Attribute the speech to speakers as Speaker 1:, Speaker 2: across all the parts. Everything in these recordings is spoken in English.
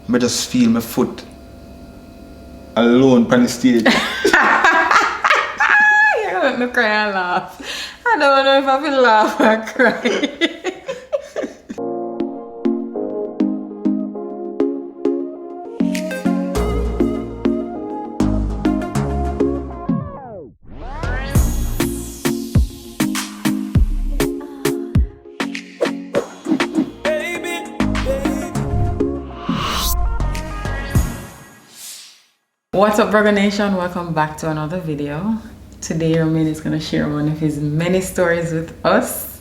Speaker 1: I just feel my foot alone on the stage.
Speaker 2: You're gonna make me cry and laugh. I don't know if I will laugh or cry. What's up, Virgonation? Welcome back to another video. Today Romain is going to share one of his many stories with us.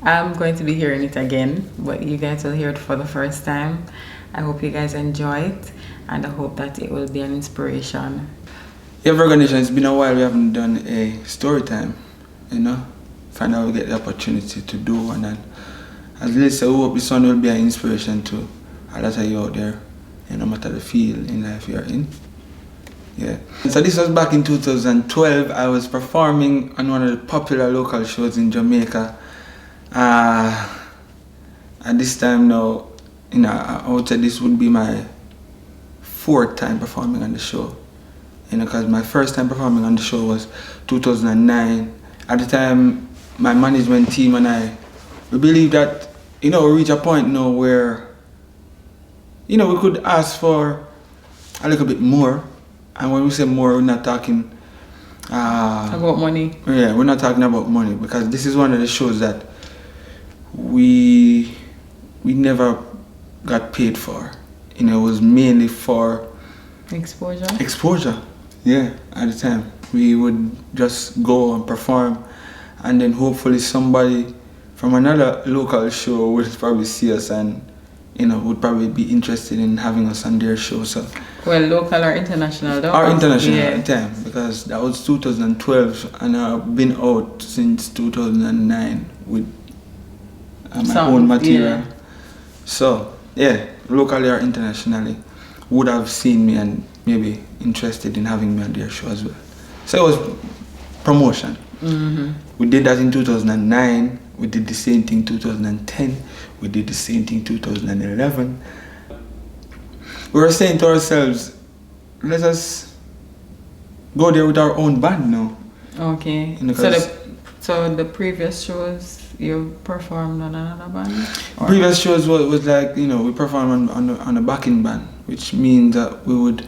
Speaker 2: I'm going to be hearing it again, but you guys will hear it for the first time. I hope you guys enjoy it, and I hope that it will be an inspiration.
Speaker 1: Yeah, Virgonation, it's been a while we haven't done a story time, you know. Finally we get the opportunity to do one, and as Lisa, we hope this one will be an inspiration to a lot of you out there, no matter the field in life you're in. Yeah. So this was back in 2012. I was performing on one of the popular local shows in Jamaica. At this time now, I would say this would be my fourth time performing on the show. Because my first time performing on the show was 2009. At the time, my management team and I, we believed that, we reach a point now where, we could ask for a little bit more. And when we say more, we're not talking
Speaker 2: About money.
Speaker 1: Yeah, we're not talking about money, because this is one of the shows that we never got paid for. It was mainly for
Speaker 2: Exposure.
Speaker 1: Exposure, yeah. At the time, we would just go and perform, and then hopefully somebody from another local show would probably see us and would probably be interested in having us on their show. So,
Speaker 2: well, local or international though?
Speaker 1: Or international,
Speaker 2: yeah.
Speaker 1: at the time, because that was 2012, and I've been out since 2009 with my own material.
Speaker 2: Yeah.
Speaker 1: So, yeah, locally or internationally, would have seen me and maybe interested in having me on their show as well. So it was promotion.
Speaker 2: Mm-hmm.
Speaker 1: We did that in 2009. We did the same thing 2010. We did the same thing 2011. We were saying to ourselves, let us go there with our own band now.
Speaker 2: Okay. So the previous shows you performed on another band? Or?
Speaker 1: Previous shows was like, we performed on a backing band, which means that we would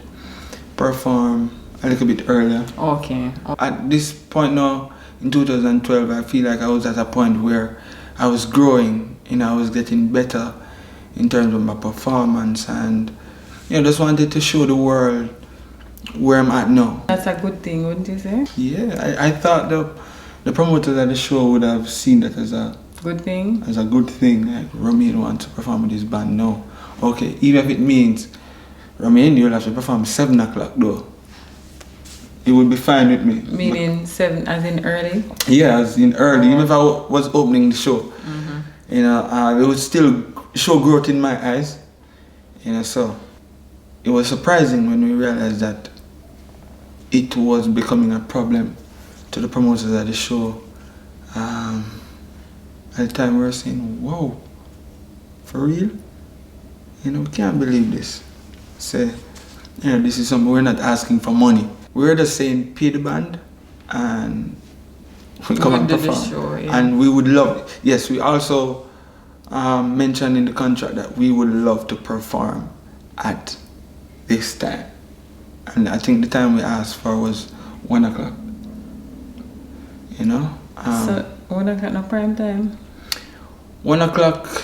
Speaker 1: perform a little bit earlier.
Speaker 2: Okay.
Speaker 1: At this point now, in 2012, I feel like I was at a point where I was growing, I was getting better in terms of my performance, and just wanted to show the world where I'm at now.
Speaker 2: That's a good thing, wouldn't you say?
Speaker 1: Yeah, I thought the promoters of the show would have seen that as a
Speaker 2: good thing.
Speaker 1: As a good thing. Like, Romain wants to perform with his band now. Okay, even if it means Romain, you'll have to perform 7 o'clock though. It would be fine with me.
Speaker 2: Meaning 7 as in early?
Speaker 1: Yeah, as in early. Even if I was opening the show, it would still show growth in my eyes. So it was surprising when we realized that it was becoming a problem to the promoters of the show. At the time we were saying, whoa, for real? We can't believe this. Say, this is something, we're not asking for money. We're just saying, pay the band and we come and perform.
Speaker 2: The show, yeah.
Speaker 1: And we would love it. Yes, we also mentioned in the contract that we would love to perform at this time. And I think the time we asked for was 1 o'clock.
Speaker 2: So 1 o'clock no prime time?
Speaker 1: 1 o'clock.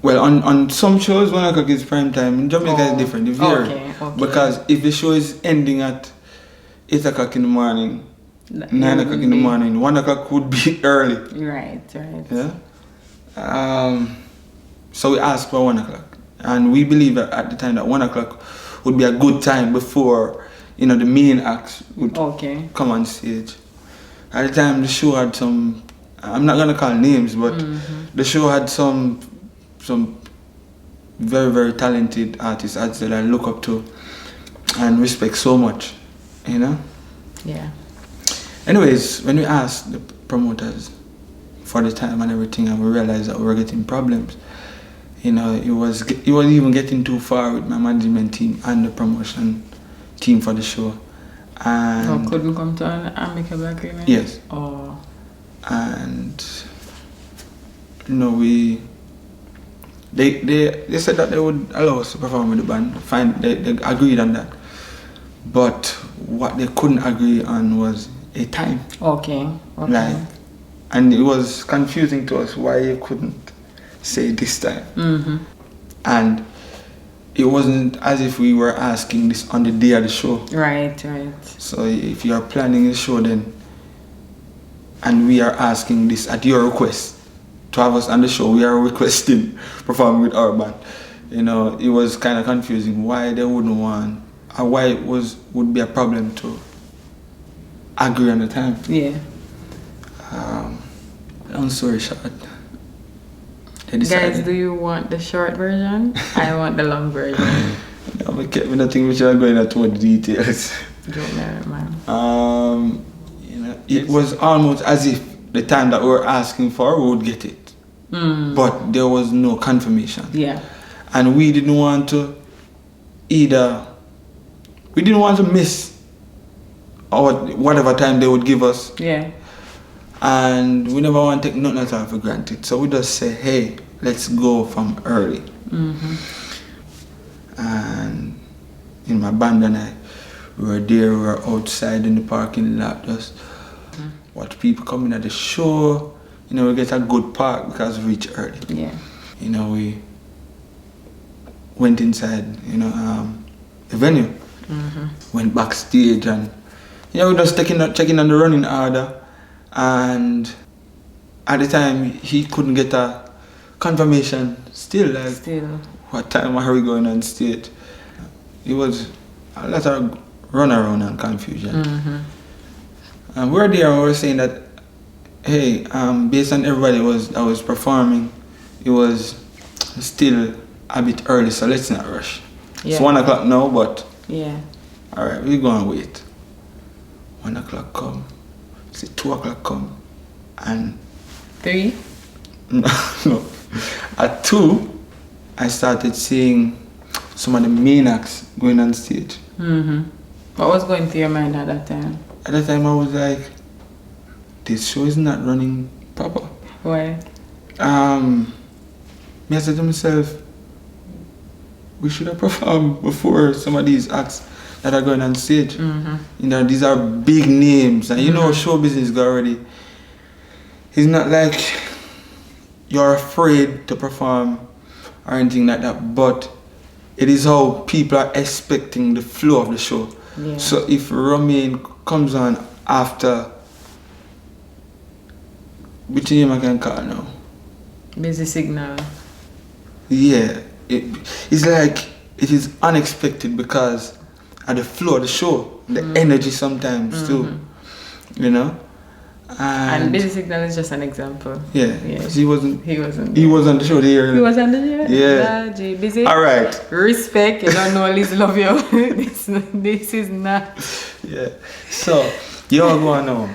Speaker 1: Well, on some shows 1 o'clock is prime time. In Jamaica it's different. It varies.
Speaker 2: Okay.
Speaker 1: Because if the show is ending at 8 o'clock in the morning, 9 o'clock in the morning, 1 o'clock would be early.
Speaker 2: Right.
Speaker 1: Yeah. So we asked for 1 o'clock, and we believe that at the time that 1 o'clock would be a good time before the main acts would come on stage. At the time, the show had some, I'm not gonna call names, but the show had some very, very talented artists that I look up to and respect so much,
Speaker 2: Yeah.
Speaker 1: Anyways, when we asked the promoters for the time and everything, and we realized that we were getting problems, You know, it was even getting too far with my management team and the promotion team for the show. And
Speaker 2: couldn't come to an amicable agreement?
Speaker 1: Yes.
Speaker 2: Oh.
Speaker 1: And you know, they said that they would allow us to perform with the band. They agreed on that. But what they couldn't agree on was a time.
Speaker 2: Okay.
Speaker 1: Like, and it was confusing to us why you couldn't say this time.
Speaker 2: Mm-hmm.
Speaker 1: And it wasn't as if we were asking this on the day of the show.
Speaker 2: Right.
Speaker 1: So if you are planning a show then, and we are asking this at your request to have us on the show, we are requesting perform with our band. You know, it was kind of confusing why they wouldn't want, or why it would be a problem to agree on the time.
Speaker 2: Yeah.
Speaker 1: Long story short,
Speaker 2: guys, do you want the short version? I want the long version.
Speaker 1: I kept me nothing which are going into the details.
Speaker 2: Don't know, man.
Speaker 1: You know, it was almost as if the time that we were asking for, we would get it. But there was no confirmation.
Speaker 2: Yeah.
Speaker 1: And we didn't want to miss or whatever time they would give us.
Speaker 2: Yeah.
Speaker 1: And we never want to take nothing at all for granted. So we just say, hey, let's go from early.
Speaker 2: Mm-hmm.
Speaker 1: And in my band and I, we were there, we were outside in the parking lot, just watch people coming at the show. You know, we get a good park because we reach early.
Speaker 2: Yeah.
Speaker 1: You know, we went inside, you know, the venue.
Speaker 2: Mm-hmm.
Speaker 1: Went backstage and, you know, we just checking on the running order. And at the time, he couldn't get a confirmation. Still, what time are we going on stage? It was a lot of run around and confusion.
Speaker 2: Mm-hmm.
Speaker 1: And we were there and we were saying that, hey, based on everybody that was performing, it was still a bit early, so let's not rush.
Speaker 2: Yeah.
Speaker 1: It's 1 o'clock now, but
Speaker 2: yeah.
Speaker 1: Alright, we're going to wait. 1 o'clock come. Say 2 o'clock come. And
Speaker 2: 3?
Speaker 1: no. At 2, I started seeing some of the main acts going on stage.
Speaker 2: Mm-hmm. What was going through your mind at that time?
Speaker 1: At that time I was like, this show is not running proper.
Speaker 2: Why?
Speaker 1: I said to myself, we should have performed before some of these acts that are going on stage.
Speaker 2: Mm-hmm.
Speaker 1: You know, these are big names, and you know show business already. It's not like you're afraid to perform or anything like that, but it is how people are expecting the flow of the show.
Speaker 2: Yeah.
Speaker 1: So if Romain comes on after, which name I can call now?
Speaker 2: Busy Signal.
Speaker 1: Yeah, it's like it is unexpected because of the flow of the show, the energy sometimes too, you know.
Speaker 2: And Busy Signal is just an example.
Speaker 1: Yeah. He wasn't on the show there.
Speaker 2: He was on the show?
Speaker 1: Yeah.
Speaker 2: Busy.
Speaker 1: All right.
Speaker 2: Respect. You don't know Liz love you. this is not.
Speaker 1: Yeah. So, you all go on now.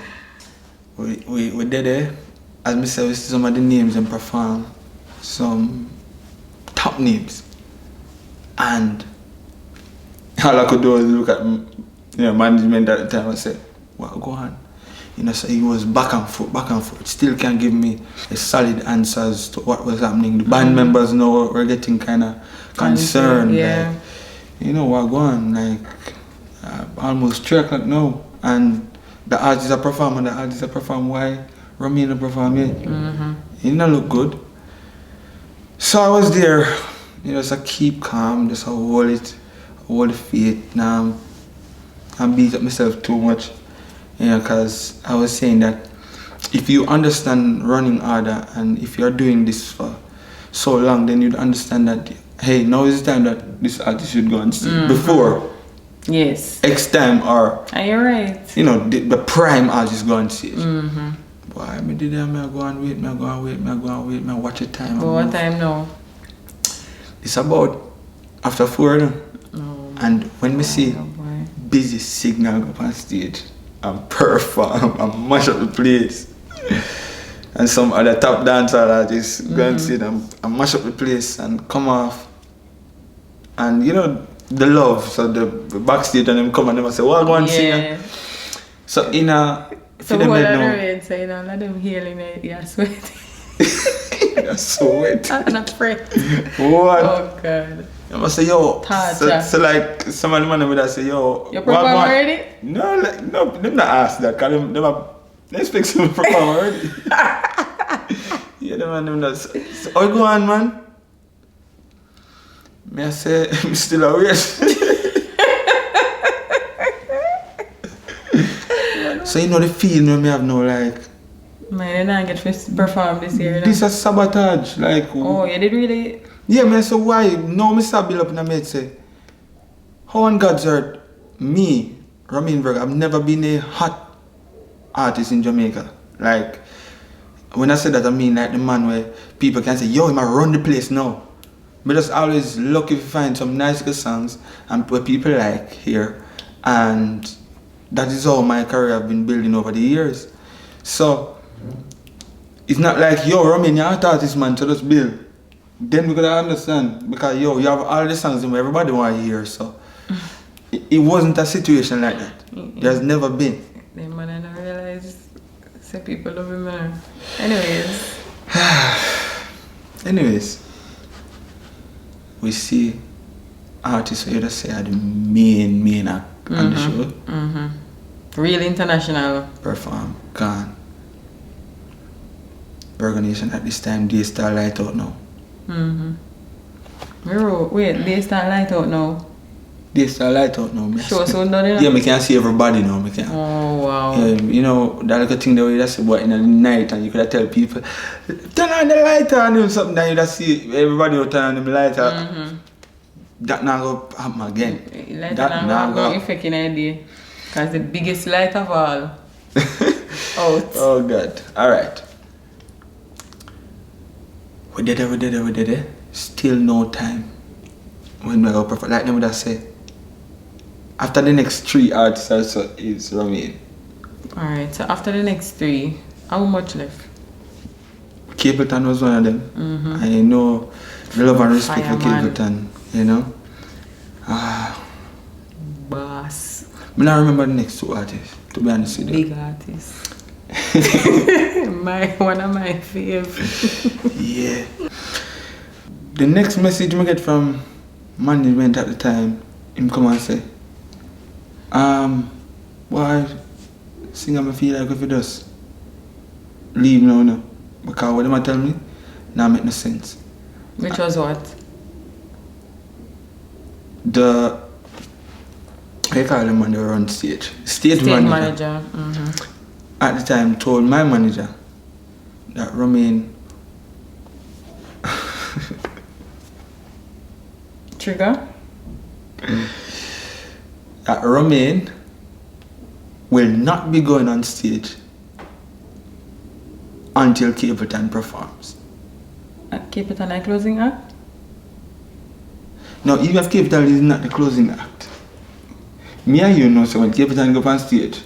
Speaker 1: We did there. As I said, we see some of the names and perform some top names. And all I could do was look at management at the time and say, what go on? You know, so he was back and forth. Still can't give me a solid answers to what was happening. The band members know we're getting kind of concerned.
Speaker 2: Yeah.
Speaker 1: Like, you know what go on? Like, almost 3 o'clock now. And the artists are performing. Why Romain not perform yet? It didn't look good. So I was there, you know, just keep calm, just hold the faith now. I beat up myself too much, you know, because I was saying that if you understand running order and if you're doing this for so long, then you'd understand that, hey, now is the time that this artist should go on stage. Before
Speaker 2: yes,
Speaker 1: X time or,
Speaker 2: you're right,
Speaker 1: you know, the prime artist go on stage. Boy, I did that, I go and wait, I watch the time.
Speaker 2: But what time now?
Speaker 1: It's about after 4 now. And when we see Busy Signal go on stage and perform and mash up the place, and some other top dancer artists go and see them and mash up the place and come off. And you know, the love, so the backstage and them come and them say, well, go and sing. So in a...
Speaker 2: So what are the rain saying? Let them healing it, you're sweaty.
Speaker 1: You're so wet.
Speaker 2: I'm not afraid.
Speaker 1: What?
Speaker 2: Oh God.
Speaker 1: I must say, yo, so like some of the man would say, yo,
Speaker 2: you perform already?
Speaker 1: No, like, no, them not ask that, because they expect some perform already. Yeah, them that. So, oh, go on, man. May I say, I'm still awake. So you know the feeling when me have no like...
Speaker 2: Man, you don't get to perform this year.
Speaker 1: This is sabotage, like...
Speaker 2: Oh, you did really...
Speaker 1: Yeah, man, so why? Now I start build up in a mate say, how on God's earth, me, Ramin Virgo, I've never been a hot artist in Jamaica. Like, when I say that, I mean like the man where people can say, yo, he might run the place now. But just always lucky to find some nice good songs and what people like here. And that is how my career have been building over the years. So, it's not like, yo, Ramin, you're an artist, man, so just build. Then we gotta understand, because yo, you have all the songs that everybody want to hear, so it wasn't a situation like that. There's never been.
Speaker 2: The man I don't realize, say people love him more. Anyways, we see artists who just say are the main act on the show. Real international. Perform, gone. Virgonation at this time, they start light out now. Wait, they start light out now? They start light out now. Sure, so done it? Yeah, I can see everybody now. I can. Oh, wow. You know, that little thing that we just about in the night and you could tell people, turn on the lighter and do something, then you just see everybody will turn on the lighter. That not going to happen again. That not going to affect an idea. Because the biggest light of all. Out. Oh, God. Alright. We did it. Still no time. When we go perform, like them would have said, after the next 3 artists also is Ramin. Alright, so after the next 3, how much left? Capleton was one of them. I know the love and respect for Capleton, you know. Boss. I don't remember the next 2 artists, to be honest with you. Big artists. One of my favorites. Yeah. The next message I get from management at the time, him come and say, why singer me feel like if it does leave now, no. Because what them tell me, now make no sense. Which was what? The I call them when they were on stage. Stage manager. At the time told my manager that Ramin Trigger? That Ramin will not be going on stage until Capleton performs. Capleton a closing act? No, even if Capleton is not the closing act. Me and you know, so when Capleton go on stage,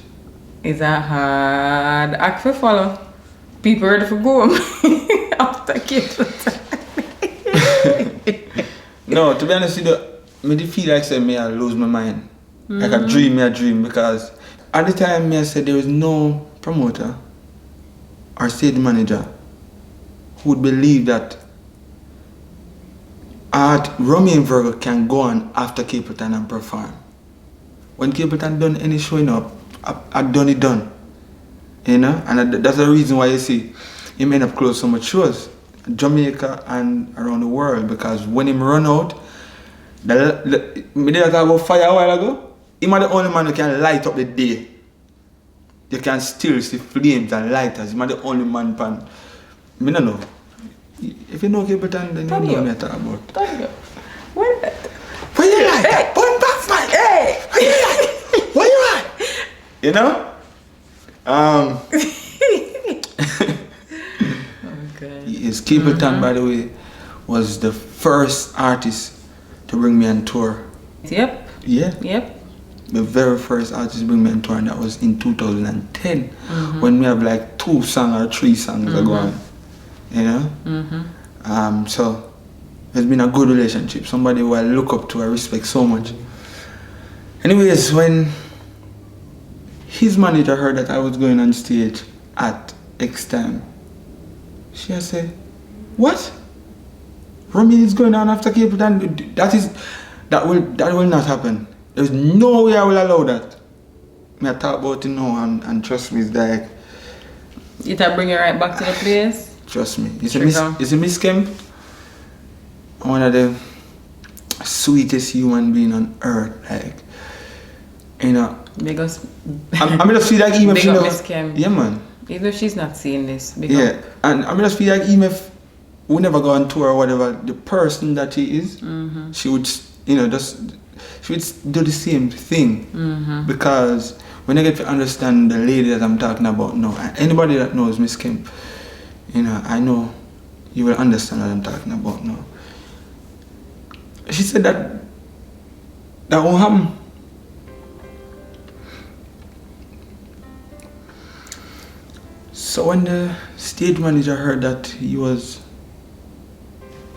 Speaker 2: it's a hard act to follow. People ready for go after Capleton. No, to be honest with you, I feel like say I lose my mind. Like a dream, because at the time I said there was no promoter or stage manager who would believe that Ramin Virgo can go on after Capleton and perform. When Capleton done any showing up, I've done it done. You know? And that's the reason why you see him end up close so much shows. Jamaica and around the world, because when him run out, me did talk about fire a while ago. Him are the only man who can light up the day. You can still see flames and lighters. Him are the only man pan. I don't know. If you know Capleton, then you know what I'm talking about. Where you like that? Burn back, man. Hey! Where you like? Where you at? You know? Yes, Capleton, by the way, was the first artist to bring me on tour. Yep. Yeah. Yep.
Speaker 1: the very first artist bring me on tour, and that was in 2010 when we have like 2 songs or 3 songs are going, you know. So it's been a good relationship. Somebody who I look up to, I respect so much. Anyways, when his manager heard that I was going on stage at X time, she said, "What? Romy is going on after Cape Town? That will not happen. There's no way I will allow that." I talk about it now, and trust me, it's like...
Speaker 2: It'll bring you right back to the place?
Speaker 1: Trust me. It's a Miss Kemp, one of the sweetest human being on earth. Like, you know...
Speaker 2: Because...
Speaker 1: I'm gonna feel like even if
Speaker 2: she Miss Kemp.
Speaker 1: Yeah, man.
Speaker 2: Even if she's not seeing this.
Speaker 1: Yeah, and I'm gonna feel like even if we never go on tour or whatever, the person that she is, she would, you know, she would do the same thing. Because when I get to understand the lady that I'm talking about now, anybody that knows Miss Kemp, you know, I know you will understand what I'm talking about now. She said that won't happen. So when the stage manager heard that he was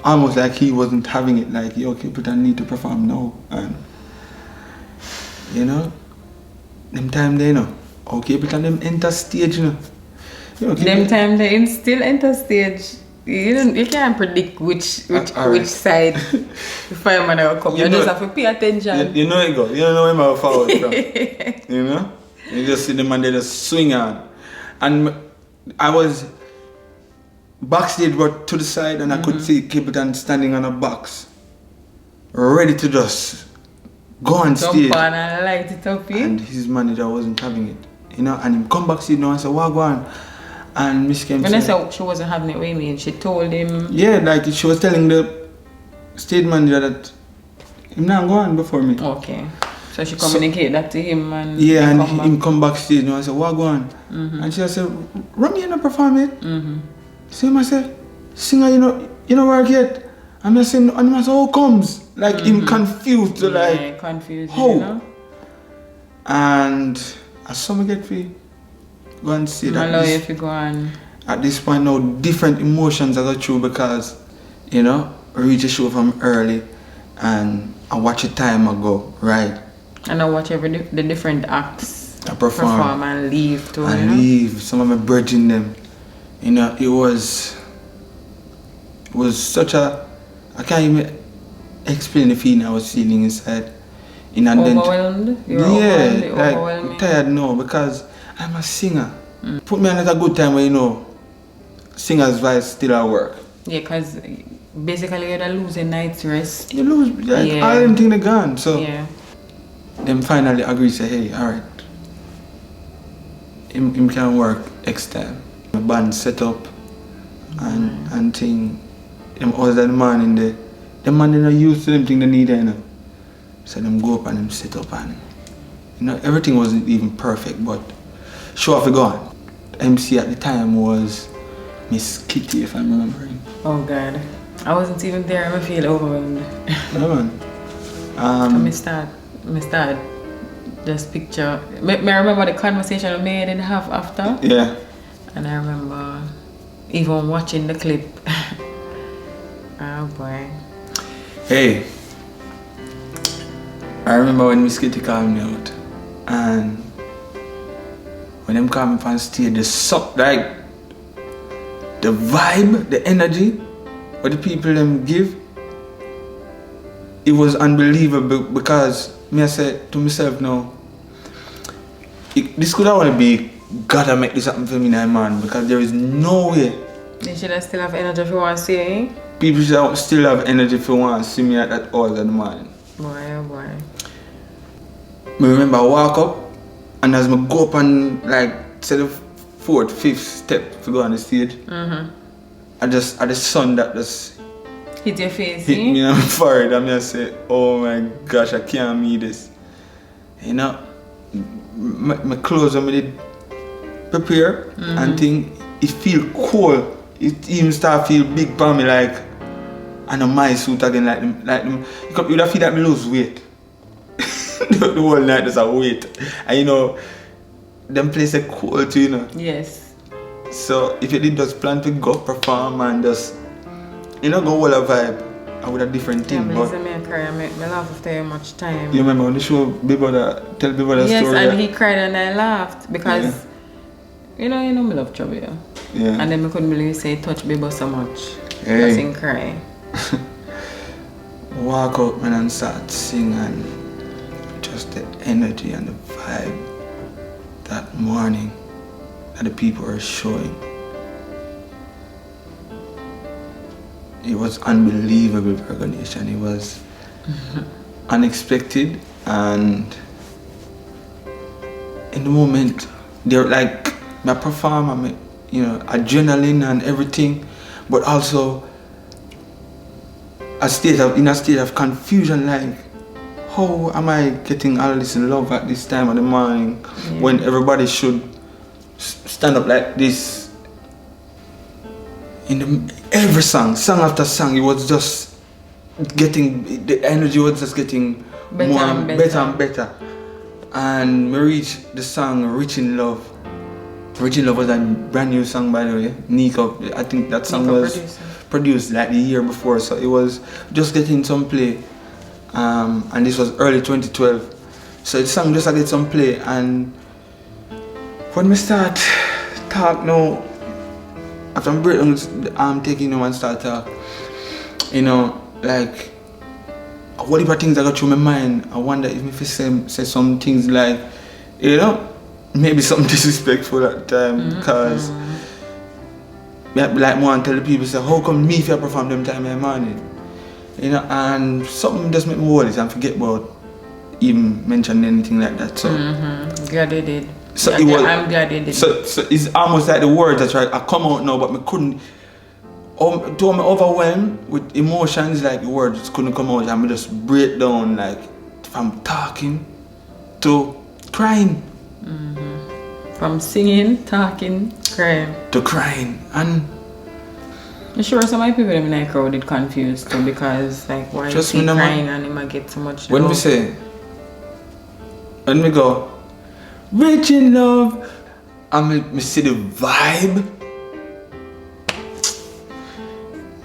Speaker 1: almost like he wasn't having it, like, "Yo, okay, but I need to perform now," and you know, them time they know, okay, but them enter stage, you know.
Speaker 2: Them time they still enter stage. You can't predict which side the fireman will come. You just have to pay attention.
Speaker 1: You know it go. You don't know where I'm forward from. You know, you just see the man they just swing on, and I was backstage but to the side, and I could see Capleton standing on a box, ready to just go on stage.
Speaker 2: Jump on and light it up,
Speaker 1: and his manager wasn't having it, you know, and him come backstage now and say, "What go on?" And Miss Kemp
Speaker 2: when I said she wasn't having it with me, and she told him...
Speaker 1: Yeah, like she was telling the stage manager that him not go on before me.
Speaker 2: Okay. So she communicated that to him, and
Speaker 1: him come backstage now and say, "What go on?" And she said, "Romy, you not perform it?" So him I said, "Singer, you know work yet?" And I said, and I said, "How comes?" Like him confused, so like
Speaker 2: confused,
Speaker 1: how?
Speaker 2: You know?
Speaker 1: And as some get free, go and see that
Speaker 2: if you go on.
Speaker 1: At this point now, different emotions are true because, you know, I reach a show from early and I watch a time ago, right?
Speaker 2: And I watch the different acts.
Speaker 1: I perform
Speaker 2: and leave too.
Speaker 1: And leave. Some of my bridging them. You know, it was such a, I can't even explain the feeling I was feeling inside.
Speaker 2: Overwhelmed?
Speaker 1: I'm tired now because I'm a singer. Put me on at a good time where, you know, singer's voice still at work.
Speaker 2: Yeah, because basically you're losing night's rest.
Speaker 1: You lose, all them things are gone. So them finally agree, say, "Hey, alright, him can work X time." My band set up and thing, them other man in there, them man they not used to them thing they need, you know. So them go up and them set up, and you know, everything wasn't even perfect, but show off gone. MC at the time was Miss Kitty, if I'm remembering.
Speaker 2: Oh God, I wasn't even there. I feel overwhelmed.
Speaker 1: Yeah, man.
Speaker 2: I start just picture. I remember the conversation we made and half after.
Speaker 1: Yeah.
Speaker 2: And I remember even watching the clip. Oh boy.
Speaker 1: Hey, I remember when Miss Kitty called me out, and when them called me on stage, like the vibe, the energy, what the people them give, it was unbelievable because I said to myself now, this could only be gotta make this happen for me now, man, because there is no way.
Speaker 2: They should still have energy if you want to see it.
Speaker 1: People should still have energy if you want to see me at that hour of the morning.
Speaker 2: Boy, oh boy.
Speaker 1: I remember I walk up, and as I go up and like say the 4th, 5th step to go on the stage, I the sun that just
Speaker 2: hit your face,
Speaker 1: hit me on my forehead, and I say, "Oh my gosh, I can't meet this." You know, my clothes I did prepare and thing, it feel cold. It even start feel big for me, like, and on my suit again, like them. You would have feel that me lose weight. the whole night just a wait. And you know, them place a cool too, you know.
Speaker 2: Yes.
Speaker 1: So if you did just plan to go perform and just, you know, go all a vibe, I would a different thing.
Speaker 2: Yeah,
Speaker 1: but
Speaker 2: but I cry. I laugh after much time.
Speaker 1: you remember when the show Big Brother tell people the story?
Speaker 2: Yes, and he cried and I laughed because you know me love trouble.
Speaker 1: Yeah.
Speaker 2: And then I couldn't believe say touch Bibo so much.
Speaker 1: Hey.
Speaker 2: Just in cry.
Speaker 1: Walk out man and start singing and just the energy and the vibe that morning that the people are showing. It was unbelievable, Virgonation. It was unexpected, and in the moment, they're like my performer, you know, adrenaline and everything, but also in a state of confusion, like how am I getting all this love at this time of the morning when everybody should stand up like this? In every song after song, it was just getting, the energy was just getting better and better. And we reached the song Rich in Love. Rich in Love was a brand new song, by the way. Nico, I think that song was produced like the year before, so it was just getting some play. And this was early 2012. So the song just get some play, and when we start talk now, after I'm breaking taking them and start talk, you know, like what if things that got through my mind? I wonder if I say some things like, you know, maybe something disrespectful at the time, because like more and tell the people, say, how come me if I perform them time in the morning? You know, and something just make me hold it and forget about even mentioning anything like that. So
Speaker 2: glad they did.
Speaker 1: So
Speaker 2: yeah,
Speaker 1: it was,
Speaker 2: I'm glad they did.
Speaker 1: So it's almost like the words that I come out now, but I couldn't. To me overwhelmed with emotions, like the words couldn't come out, and I just break down, like from talking to crying.
Speaker 2: From singing, talking, crying.
Speaker 1: To crying, and
Speaker 2: I'm sure some of the people in the crowd did confused too, because like why is he crying and he might get so much
Speaker 1: when
Speaker 2: love?
Speaker 1: When we go Rich in Love, and me see the vibe,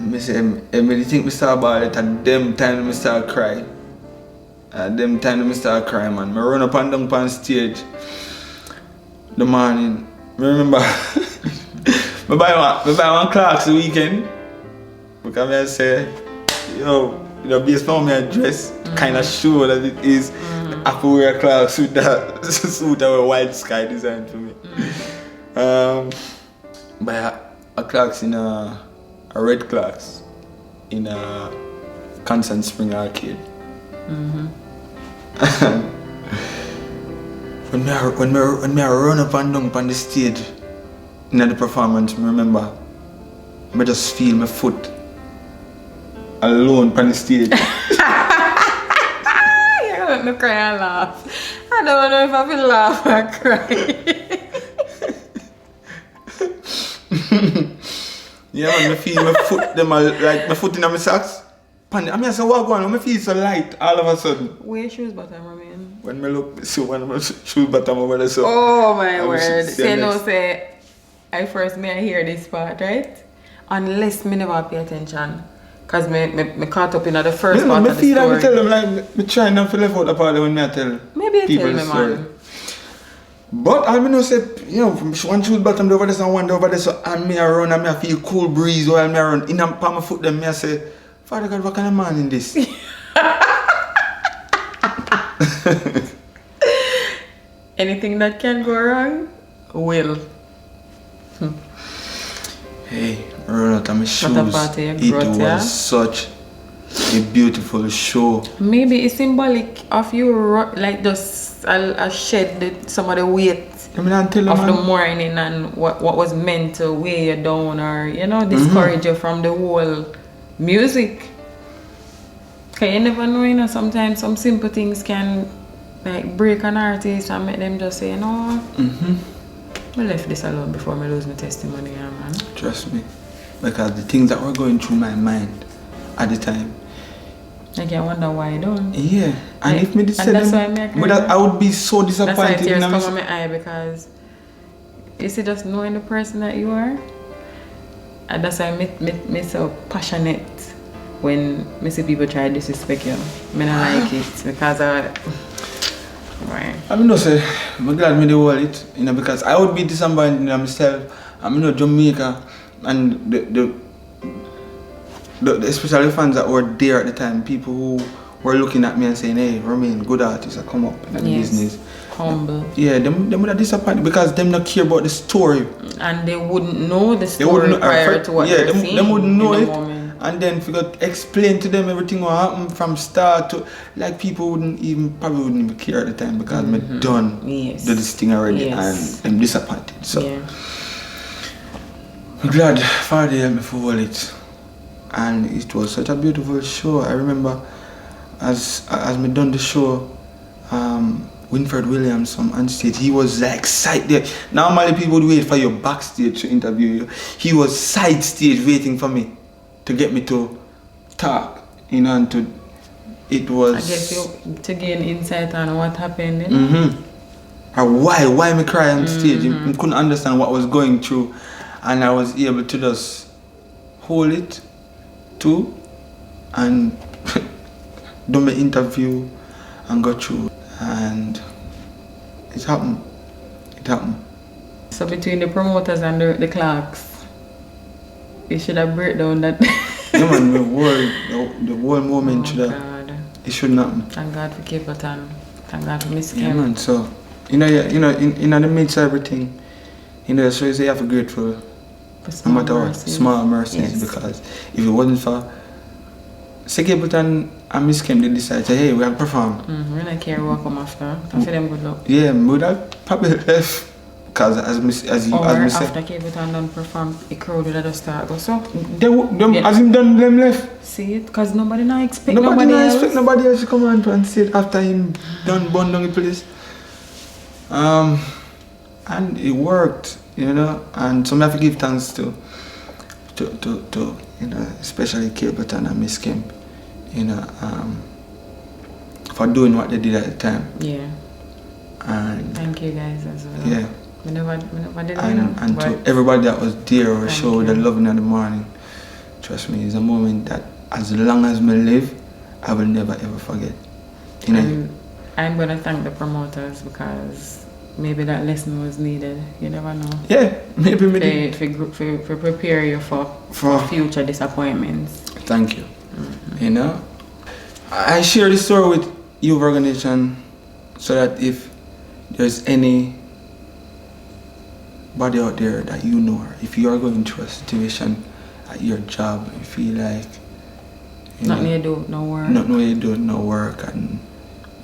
Speaker 1: me say, me think me start about it, and them time me start cry. Them time me start cry, man. Me run up and down on stage the morning. Me remember me buy one Clarks the weekend, because I say, based on my dress, kind of show that it is. I could wear Clarks with that suit that were Wild Sky design for me. Buy a Clarks in a red Clarks in a Constant Spring Arcade. When me run up and down on the stage in the performance, I remember I just feel my foot alone on the stage.
Speaker 2: You make me cry and laugh. I don't know if I will laugh or cry.
Speaker 1: Yeah, man, I feel my foot, like my foot in my socks. I mean, I say, what going on? I feel so light all of a sudden.
Speaker 2: Where your shoes bottom, Romain?
Speaker 1: When I look, so when my shoes bottom over there, so.
Speaker 2: Oh my word. Say, I first may hear this part, right? Unless me never pay attention. Because me caught up in the first part of the story.
Speaker 1: I tell them, like, me try not to left out the part when I tell
Speaker 2: maybe I
Speaker 1: people
Speaker 2: tell me,
Speaker 1: story.
Speaker 2: man.
Speaker 1: But I know say, one shoes bottom over there and one over there, so and me run and me feel cool breeze while me run. In my foot them, me I say, Father God, what kind of man in this?
Speaker 2: Anything that can go wrong will.
Speaker 1: Hey, run out of my shoes. It was such a beautiful show.
Speaker 2: Maybe it's symbolic of you, like just a shed some of the weight of the morning and what was meant to weigh you down or discourage you from the whole music. Cause you never know, sometimes some simple things can like break an artist and make them just say, I left this alone before I lose my testimony, man.
Speaker 1: Trust me, because the things that were going through my mind at the time,
Speaker 2: Like I wonder why I don't.
Speaker 1: Yeah, and
Speaker 2: Like,
Speaker 1: if me
Speaker 2: and that's why
Speaker 1: I would be so
Speaker 2: that's why
Speaker 1: disappointed.
Speaker 2: tears come on my eye, because you see, just knowing the person that you are, and that's why me so passionate when me see people try to disrespect you. Me not like it, because right.
Speaker 1: I mean, no say, I'm glad me do all it, you know, because I would be disappointed in myself. I'm in Jamaica, and the especially fans that were there at the time, people who were looking at me and saying, "Hey, Romain, good artist, I come up in the business."
Speaker 2: Humble.
Speaker 1: Yeah, them would have disappointed because them not care about the story.
Speaker 2: And they wouldn't know the story prior to what they're seeing.
Speaker 1: Them wouldn't know
Speaker 2: in
Speaker 1: it.
Speaker 2: the moment.
Speaker 1: And then if you got explain to them everything what happened from start to, like, people probably wouldn't even care at the time because me done
Speaker 2: Yes.
Speaker 1: do this thing already,
Speaker 2: Yes.
Speaker 1: and I'm disappointed. So
Speaker 2: Yeah.
Speaker 1: I'm glad Father helped me for all it. And it was such a beautiful show. I remember as me done the show, Winfred Williams from on stage, he was like side there. Normally people would wait for you backstage to interview you. He was side stage waiting for me to get me to talk, you know, and it was...
Speaker 2: I guess to gain insight on what happened, you know?
Speaker 1: Or why me cry on stage. I couldn't understand what was going through, and I was able to just hold it too and do my interview and go through, and it happened.
Speaker 2: So between the promoters and the clerks, you should have break down that.
Speaker 1: Yeah, man, the whole moment should have. It shouldn't happen.
Speaker 2: Thank God for Capleton. Thank God for Miss Kim.
Speaker 1: Yeah, man. So in the midst of everything, so you say you have to be grateful. No matter what, small mercies, because if it wasn't for Capleton and Miss Kim, they decided, hey, we have to perform.
Speaker 2: We don't care who come after. I feel them good luck.
Speaker 1: Yeah, we would have probably left. Because as you said,
Speaker 2: after Capleton done perform, a crowd would have just start go so.
Speaker 1: As him done them left.
Speaker 2: See it? Because nobody now expect
Speaker 1: nobody
Speaker 2: else.
Speaker 1: Nobody else to come on and see it after him done burn down the place. And it worked, you know, and so I have to give thanks to you know, especially Capleton and Miss Kim, you know, for doing what they did at the time.
Speaker 2: Yeah.
Speaker 1: And
Speaker 2: thank you guys as well.
Speaker 1: Yeah.
Speaker 2: We never did
Speaker 1: and to everybody that was there or showed the loving in the morning, trust me, it's a moment that as long as me live, I will never ever forget. You know?
Speaker 2: I'm gonna thank the promoters, because maybe that lesson was needed. You never know.
Speaker 1: Yeah, maybe
Speaker 2: for prepare you for future disappointments.
Speaker 1: Thank you. You know, I share this story with you, Virgonation, so that if there's any body out there that you know, or if you are going through a situation at your job, you feel like
Speaker 2: nothing you do, no work.
Speaker 1: Nothing you do, no work, and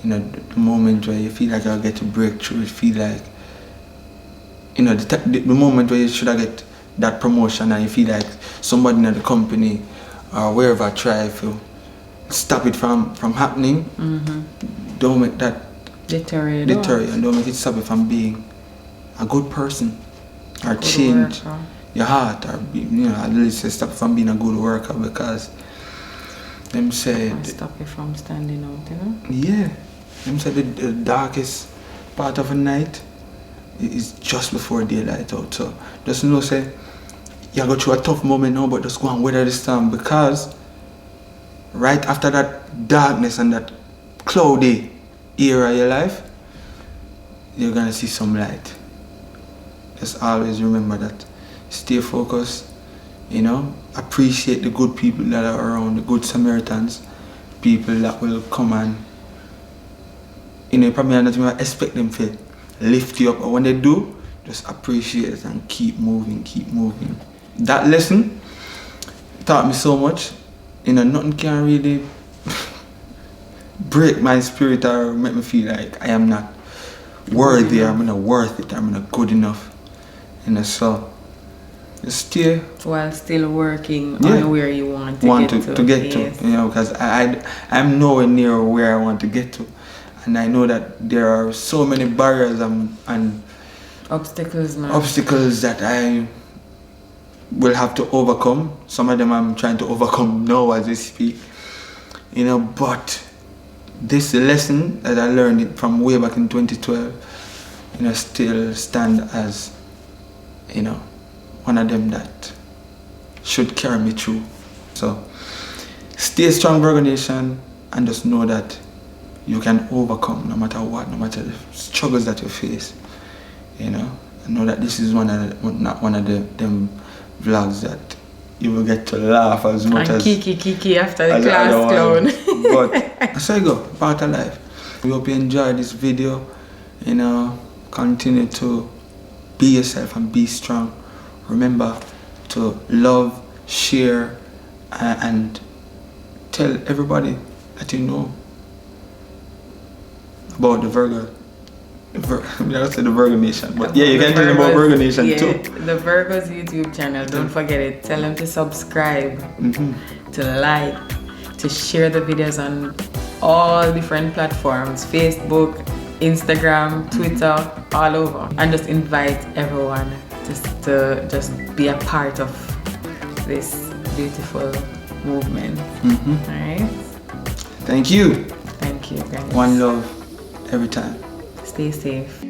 Speaker 1: you know, the moment where you feel like you'll get to break through, you feel like, you know, the moment where you should have get that promotion, and you feel like somebody in the company or wherever try to stop it from happening. Don't make that deter you, and don't make it stop you from being a good person, or change your heart, or be, you know, at least stop from being a good worker, because them said
Speaker 2: stop you from standing out, you know.
Speaker 1: Yeah, them said the darkest part of a night is just before daylight out. So just know, say you go through a tough moment now, but just go and weather the storm, because right after that darkness and that cloudy era of your life, you're gonna see some light. Just always remember that. Stay focused, you know, appreciate the good people that are around, the good Samaritans, people that will come and, you know, probably not even expect them to lift you up, but when they do, just appreciate it and keep moving. That lesson taught me so much. You know, nothing can really break my spirit or make me feel like I am not worthy, or I'm not worth it, I'm not good enough. You know, so just stay
Speaker 2: while still working on where you want to get to.
Speaker 1: You know, because I'm nowhere near where I want to get to, and I know that there are so many barriers and
Speaker 2: obstacles
Speaker 1: that I will have to overcome. Some of them I'm trying to overcome now as we speak. you know, but this lesson that I learned it from way back in 2012, you know, still stand as, you know, one of them that should carry me through. So stay strong, Virgonation, and just know that you can overcome no matter what, no matter the struggles that you face, you know. And know that this is not one of them vlogs that you will get to laugh as much
Speaker 2: and
Speaker 1: as
Speaker 2: kiki after the class clown.
Speaker 1: But that's how you go, part of life. We hope you enjoyed this video. You know, continue to be yourself and be strong. Remember to love, share, and tell everybody that you know about the Virgo. I don't say the Virgonation, but yeah, you can tell them about Virgonation too.
Speaker 2: The Virgos YouTube channel, don't forget it. Tell them to subscribe, to like, to share the videos on all different platforms, Facebook, Instagram, Twitter, all over. And just invite everyone to just be a part of this beautiful movement. Alright?
Speaker 1: Thank you.
Speaker 2: Thank you, guys.
Speaker 1: One love every time.
Speaker 2: Stay safe.